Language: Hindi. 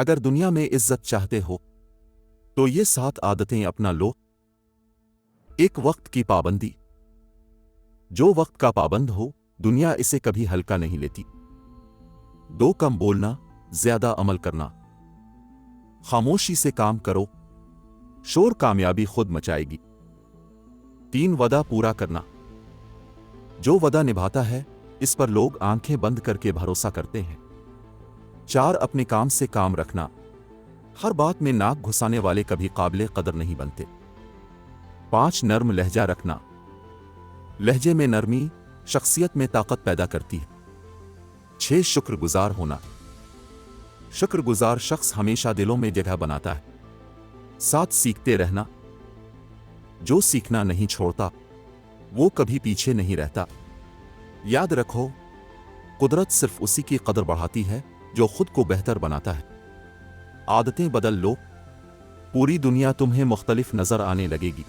अगर दुनिया में इज्जत चाहते हो तो ये 7 आदतें अपना लो। एक वक्त की पाबंदी। जो वक्त का पाबंद हो दुनिया इसे कभी हल्का नहीं लेती। 2 कम बोलना, ज्यादा अमल करना। खामोशी से काम करो, शोर कामयाबी खुद मचाएगी। 3 वदा पूरा करना। जो वदा निभाता है इस पर लोग आंखें बंद करके भरोसा करते हैं। 4 अपने काम से काम रखना। हर बात में नाक घुसाने वाले कभी काबिले कदर नहीं बनते। 5 नर्म लहजा रखना। लहजे में नरमी शख्सियत में ताकत पैदा करती है। 6 शुक्रगुजार होना। शुक्रगुजार शख्स हमेशा दिलों में जगह बनाता है। 7 सीखते रहना। जो सीखना नहीं छोड़ता वो कभी पीछे नहीं रहता। याद रखो, कुदरत सिर्फ उसी की कदर बढ़ाती है जो खुद को बेहतर बनाता है। आदतें बदल लो, पूरी दुनिया तुम्हें मुख्तलिफ नजर आने लगेगी।